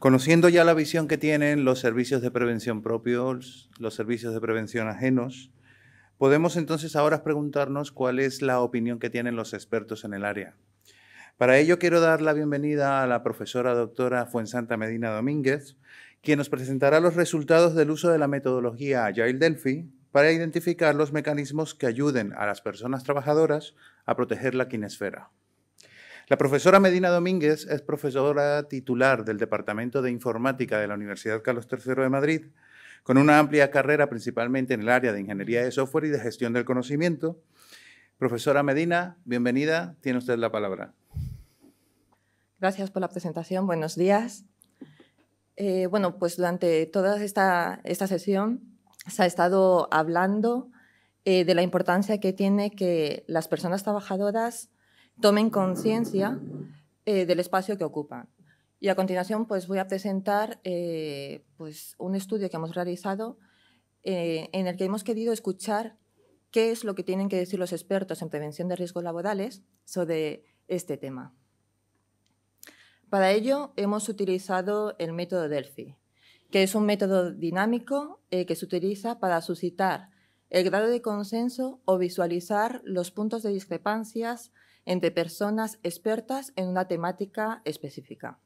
Conociendo ya la visión que tienen los servicios de prevención propios, los servicios de prevención ajenos, podemos entonces ahora preguntarnos cuál es la opinión que tienen los expertos en el área. Para ello quiero dar la bienvenida a la profesora doctora Fuensanta Medina Domínguez, quien nos presentará los resultados del uso de la metodología Agile Delphi para identificar los mecanismos que ayuden a las personas trabajadoras a proteger la quinesfera. La profesora Medina Domínguez es profesora titular del Departamento de Informática de la Universidad Carlos III de Madrid, con una amplia carrera principalmente en el área de Ingeniería de Software y de Gestión del Conocimiento. Profesora Medina, bienvenida, tiene usted la palabra. Gracias por la presentación, buenos días. Bueno, pues durante toda esta sesión se ha estado hablando de la importancia que tiene que las personas trabajadoras tomen conciencia del espacio que ocupan. Y a continuación pues voy a presentar pues un estudio que hemos realizado en el que hemos querido escuchar qué es lo que tienen que decir los expertos en prevención de riesgos laborales sobre este tema. Para ello hemos utilizado el método Delphi, que es un método dinámico que se utiliza para suscitar el grado de consenso o visualizar los puntos de discrepancias entre personas expertas en una temática específica.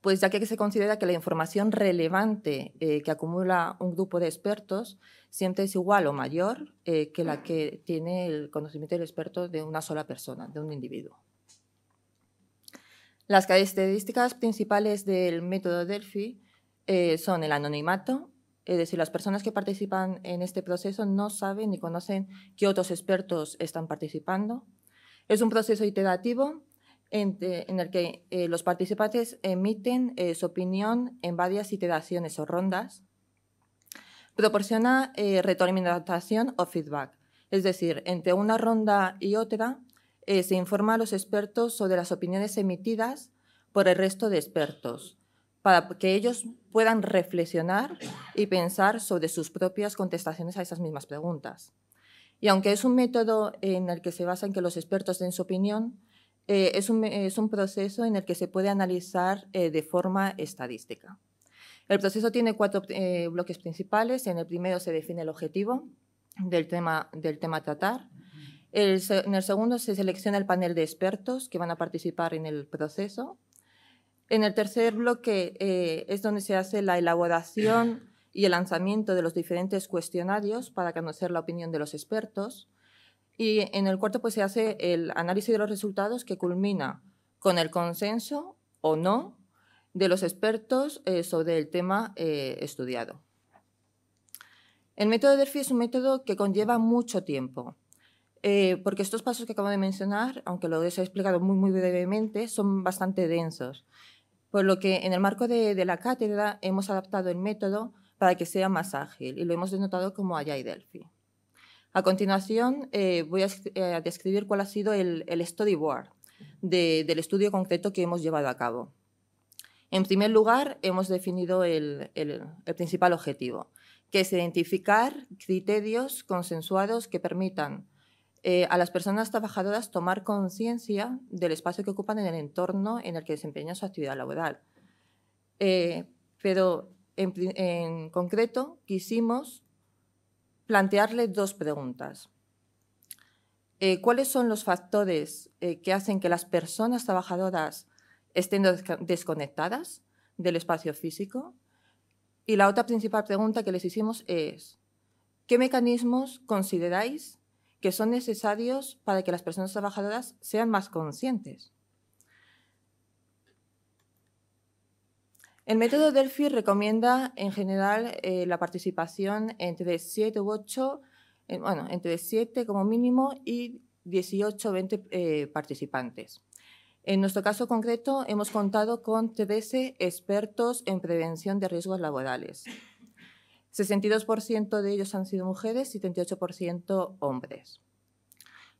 Pues ya que se considera que la información relevante que acumula un grupo de expertos siempre es igual o mayor que la que tiene el conocimiento del experto de una sola persona, de un individuo. Las características principales del método Delphi son el anonimato, es decir, las personas que participan en este proceso no saben ni conocen qué otros expertos están participando. Es un proceso iterativo en el que los participantes emiten su opinión en varias iteraciones o rondas. Proporciona retroalimentación o feedback, es decir, entre una ronda y otra se informa a los expertos sobre las opiniones emitidas por el resto de expertos, para que ellos puedan reflexionar y pensar sobre sus propias contestaciones a esas mismas preguntas. Y aunque es un método en el que se basa en que los expertos den su opinión, es un proceso en el que se puede analizar de forma estadística. El proceso tiene 4 bloques principales. En el primero se define el objetivo del tema a tratar. En el segundo se selecciona el panel de expertos que van a participar en el proceso. En el tercer bloque es donde se hace la elaboración y el lanzamiento de los diferentes cuestionarios para conocer la opinión de los expertos. Y en el cuarto pues, se hace el análisis de los resultados que culmina con el consenso o no de los expertos sobre el tema estudiado. El método Delphi es un método que conlleva mucho tiempo, porque estos pasos que acabo de mencionar, aunque lo he explicado muy brevemente, son bastante densos, por lo que en el marco de la cátedra hemos adaptado el método para que sea más ágil y lo hemos denotado como Agile Delphi. A continuación voy a describir cuál ha sido el storyboard del estudio concreto que hemos llevado a cabo. En primer lugar, hemos definido el principal objetivo, que es identificar criterios consensuados que permitan a las personas trabajadoras tomar conciencia del espacio que ocupan en el entorno en el que desempeñan su actividad laboral. Pero en concreto quisimos plantearle 2 preguntas. ¿Cuáles son los factores que hacen que las personas trabajadoras estén desconectadas del espacio físico? Y la otra principal pregunta que les hicimos es: ¿qué mecanismos consideráis que son necesarios para que las personas trabajadoras sean más conscientes? El método Delphi recomienda en general la participación entre 7 u 8, entre 7 como mínimo y 18 o 20 participantes. En nuestro caso concreto hemos contado con 13 expertos en prevención de riesgos laborales. 62% de ellos han sido mujeres y 38% hombres.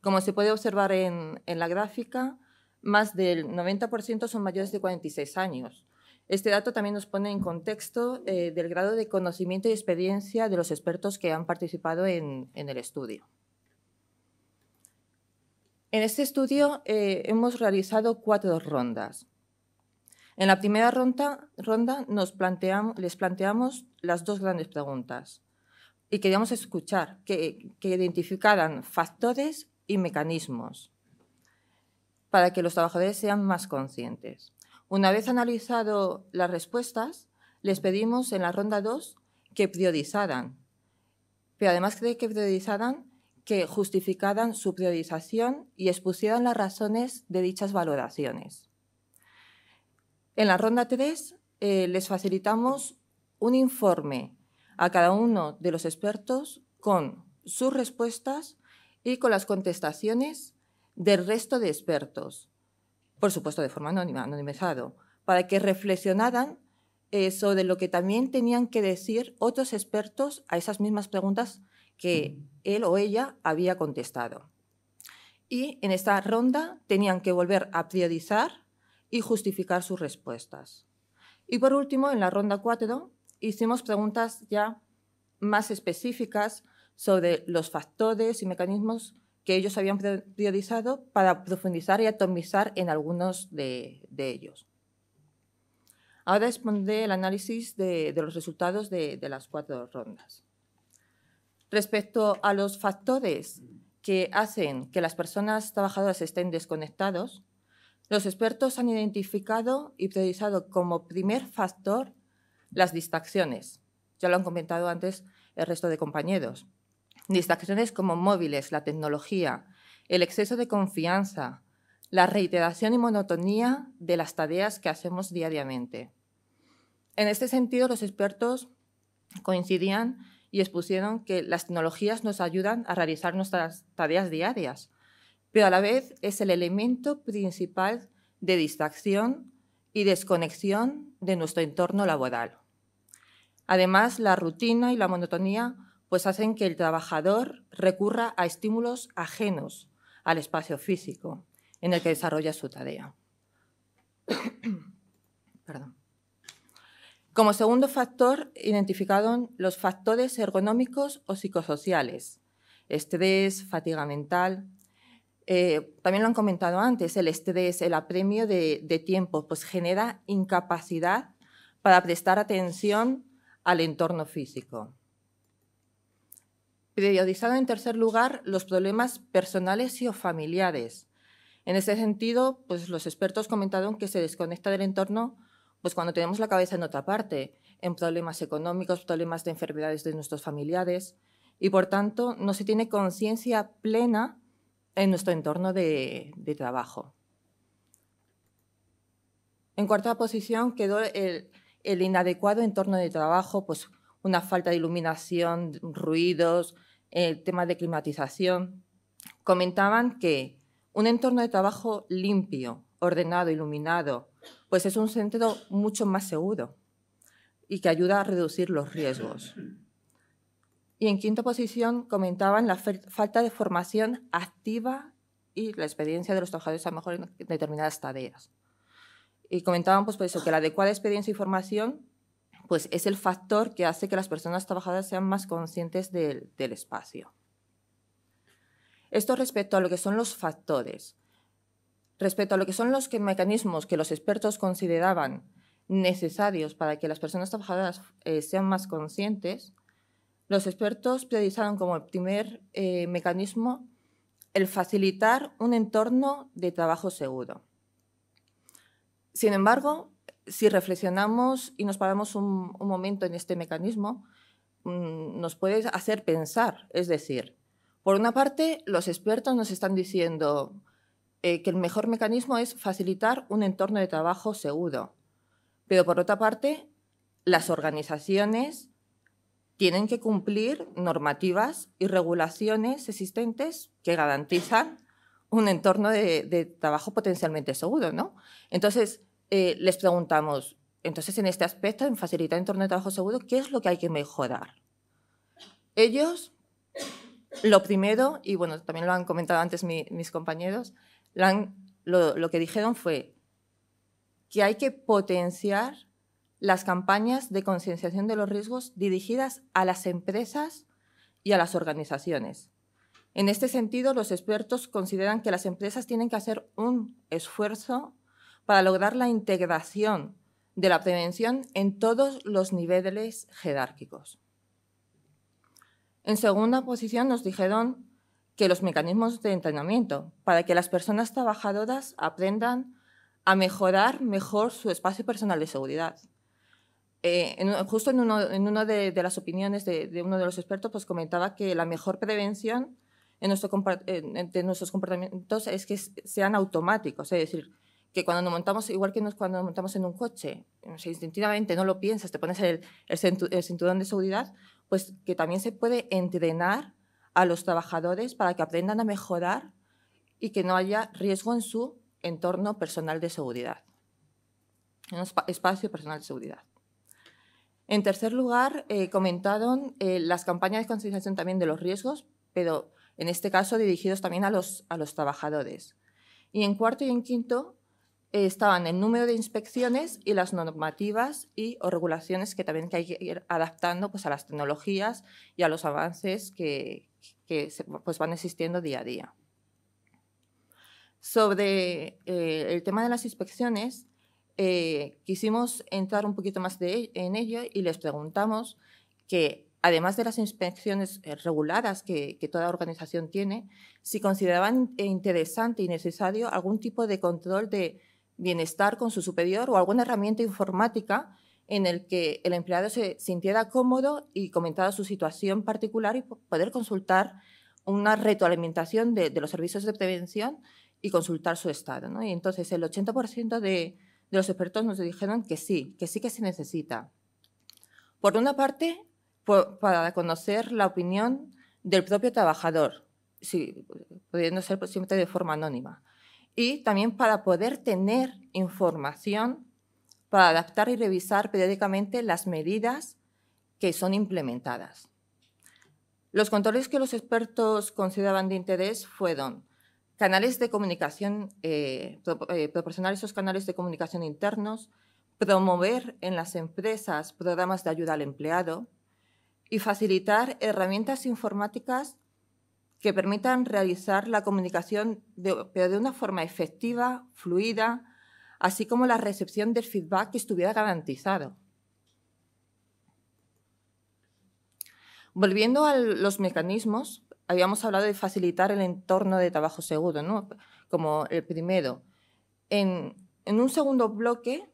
Como se puede observar en la gráfica, más del 90% son mayores de 46 años. Este dato también nos pone en contexto del grado de conocimiento y experiencia de los expertos que han participado en el estudio. En este estudio hemos realizado 4 rondas. En la primera ronda les planteamos las dos grandes preguntas y queríamos escuchar que identificaran factores y mecanismos para que los trabajadores sean más conscientes. Una vez analizado las respuestas, les pedimos en la ronda 2 que priorizaran, pero además de que priorizaran, que justificaran su priorización y expusieran las razones de dichas valoraciones. En la ronda 3 les facilitamos un informe a cada uno de los expertos con sus respuestas y con las contestaciones del resto de expertos, por supuesto de forma anonimizado, para que reflexionaran sobre lo que también tenían que decir otros expertos a esas mismas preguntas que él o ella había contestado. Y en esta ronda tenían que volver a priorizar y justificar sus respuestas. Y por último, en la ronda 4, hicimos preguntas ya más específicas sobre los factores y mecanismos que ellos habían priorizado para profundizar y atomizar en algunos de ellos. Ahora expondré el análisis de los resultados de las 4 rondas. Respecto a los factores que hacen que las personas trabajadoras estén desconectados, los expertos han identificado y priorizado como primer factor las distracciones. Ya lo han comentado antes el resto de compañeros. Distracciones como móviles, la tecnología, el exceso de confianza, la reiteración y monotonía de las tareas que hacemos diariamente. En este sentido, los expertos coincidían y expusieron que las tecnologías nos ayudan a realizar nuestras tareas diarias, pero a la vez es el elemento principal de distracción y desconexión de nuestro entorno laboral. Además, la rutina y la monotonía pues hacen que el trabajador recurra a estímulos ajenos al espacio físico en el que desarrolla su tarea. Perdón. Como segundo factor, identificaron los factores ergonómicos o psicosociales, estrés, fatiga mental. También lo han comentado antes, el estrés, el apremio de tiempo, pues genera incapacidad para prestar atención al entorno físico. Priorizado en tercer lugar los problemas personales y o familiares. En ese sentido, pues los expertos comentaron que se desconecta del entorno pues cuando tenemos la cabeza en otra parte, en problemas económicos, problemas de enfermedades de nuestros familiares y, por tanto, no se tiene conciencia plena en nuestro entorno de trabajo. En cuarta posición quedó el inadecuado entorno de trabajo, pues una falta de iluminación, ruidos, el tema de climatización. Comentaban que un entorno de trabajo limpio, ordenado, iluminado, pues es un centro mucho más seguro y que ayuda a reducir los riesgos. Y en quinta posición comentaban la falta de formación activa y la experiencia de los trabajadores a lo mejor en determinadas tareas. Y comentaban pues, por eso, que la adecuada experiencia y formación pues, es el factor que hace que las personas trabajadoras sean más conscientes del espacio. Esto respecto a lo que son los factores. Respecto a lo que son los mecanismos que los expertos consideraban necesarios para que las personas trabajadoras sean más conscientes, los expertos priorizaron como primer mecanismo el facilitar un entorno de trabajo seguro. Sin embargo, si reflexionamos y nos paramos un momento en este mecanismo, nos puede hacer pensar. Es decir, por una parte, los expertos nos están diciendo que el mejor mecanismo es facilitar un entorno de trabajo seguro. Pero, por otra parte, las organizaciones tienen que cumplir normativas y regulaciones existentes que garantizan un entorno de trabajo potencialmente seguro, ¿no? Entonces, les preguntamos, entonces, en este aspecto, en facilitar un entorno de trabajo seguro, ¿qué es lo que hay que mejorar? Ellos, lo primero, y bueno, también lo han comentado antes mis compañeros, lo que dijeron fue que hay que potenciar las campañas de concienciación de los riesgos dirigidas a las empresas y a las organizaciones. En este sentido, los expertos consideran que las empresas tienen que hacer un esfuerzo para lograr la integración de la prevención en todos los niveles jerárquicos. En segunda posición nos dijeron que los mecanismos de entrenamiento, para que las personas trabajadoras aprendan a mejorar mejor su espacio personal de seguridad. Justo en una de las opiniones de uno de los expertos, pues comentaba que la mejor prevención de nuestros comportamientos es que sean automáticos, es decir, que cuando nos montamos, igual que cuando nos montamos en un coche, instintivamente no lo piensas, te pones el cinturón de seguridad, pues que también se puede entrenar a los trabajadores para que aprendan a mejorar y que no haya riesgo en su entorno personal de seguridad, en un espacio personal de seguridad. En tercer lugar, comentaron las campañas de concienciación también de los riesgos, pero en este caso dirigidos también a los trabajadores. Y en cuarto y en quinto estaban el número de inspecciones y las normativas o regulaciones que también hay que ir adaptando pues, a las tecnologías y a los avances que pues, van existiendo día a día. Sobre el tema de las inspecciones, quisimos entrar un poquito más en ello y les preguntamos que, además de las inspecciones reguladas que toda organización tiene, si consideraban interesante y necesario algún tipo de control de bienestar con su superior o alguna herramienta informática en el que el empleado se sintiera cómodo y comentara su situación particular y poder consultar una retroalimentación de los servicios de prevención y consultar su estado, ¿no? Y entonces el 80% de los expertos nos dijeron que sí que se necesita. Por una parte, para conocer la opinión del propio trabajador, sí, pudiendo ser siempre de forma anónima, y también para poder tener información para adaptar y revisar periódicamente las medidas que son implementadas. Los controles que los expertos consideraban de interés fueron canales de comunicación, proporcionar esos canales de comunicación internos, promover en las empresas programas de ayuda al empleado y facilitar herramientas informáticas que permitan realizar la comunicación pero de una forma efectiva, fluida, así como la recepción del feedback que estuviera garantizado. Volviendo a los mecanismos, habíamos hablado de facilitar el entorno de trabajo seguro, ¿no? Como el primero. En un segundo bloque,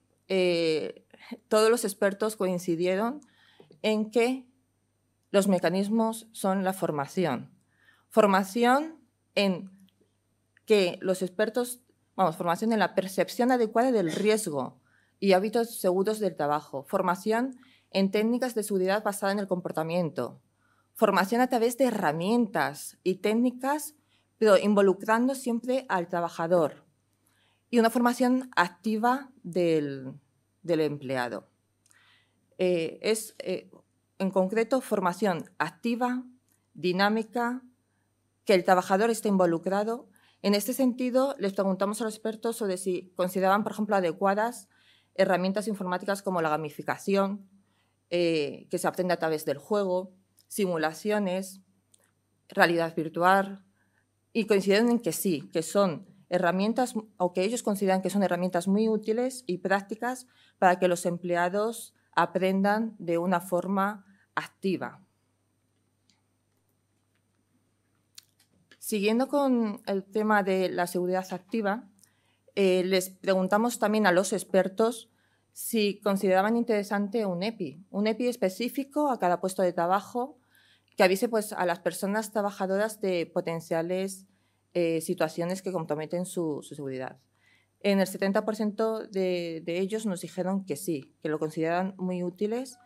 todos los expertos coincidieron en que los mecanismos son la formación. Formación en que los expertos, formación en la percepción adecuada del riesgo y hábitos seguros del trabajo. Formación en técnicas de seguridad basada en el comportamiento. Formación a través de herramientas y técnicas, pero involucrando siempre al trabajador. Y una formación activa del empleado. En concreto, formación activa, dinámica, que el trabajador esté involucrado. En este sentido, les preguntamos a los expertos sobre si consideraban, por ejemplo, adecuadas herramientas informáticas como la gamificación, que se aprende a través del juego, simulaciones, realidad virtual, y coinciden en que sí, que son herramientas, o que ellos consideran que son herramientas muy útiles y prácticas para que los empleados aprendan de una forma activa. Siguiendo con el tema de la seguridad activa, les preguntamos también a los expertos si consideraban interesante un EPI específico a cada puesto de trabajo que avise pues, a las personas trabajadoras de potenciales situaciones que comprometen su seguridad. En el 70% de ellos nos dijeron que sí, que lo consideran muy útiles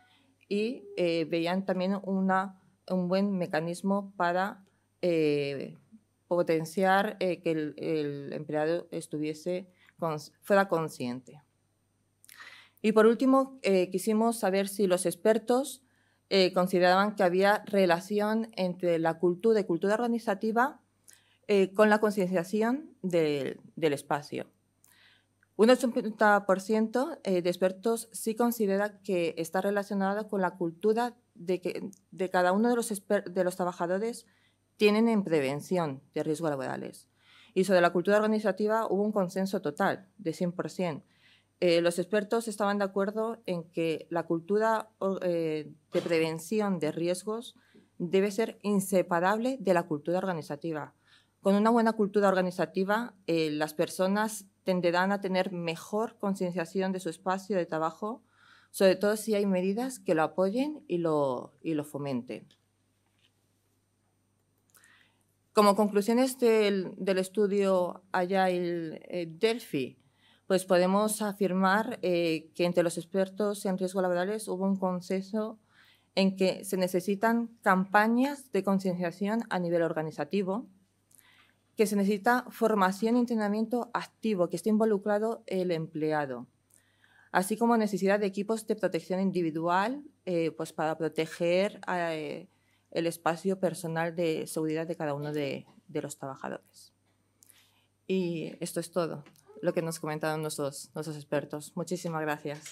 y veían también un buen mecanismo para potenciar que el empleado fuera consciente. Y por último, quisimos saber si los expertos consideraban que había relación entre la cultura organizativa con la concienciación del espacio. Un 80% de expertos sí considera que está relacionada con la cultura de cada uno de los trabajadores tienen en prevención de riesgos laborales. Y sobre la cultura organizativa hubo un consenso total de 100%. Los expertos estaban de acuerdo en que la cultura de prevención de riesgos debe ser inseparable de la cultura organizativa. Con una buena cultura organizativa, las personas tenderán a tener mejor concienciación de su espacio de trabajo, sobre todo si hay medidas que lo apoyen y lo fomenten. Como conclusiones del estudio Agile Delphi, pues podemos afirmar que entre los expertos en riesgos laborales hubo un consenso en que se necesitan campañas de concienciación a nivel organizativo, que se necesita formación y entrenamiento activo, que esté involucrado el empleado, así como necesidad de equipos de protección individual pues para proteger el espacio personal de seguridad de cada uno de los trabajadores. Y esto es todo lo que nos comentaron nuestros expertos. Muchísimas gracias.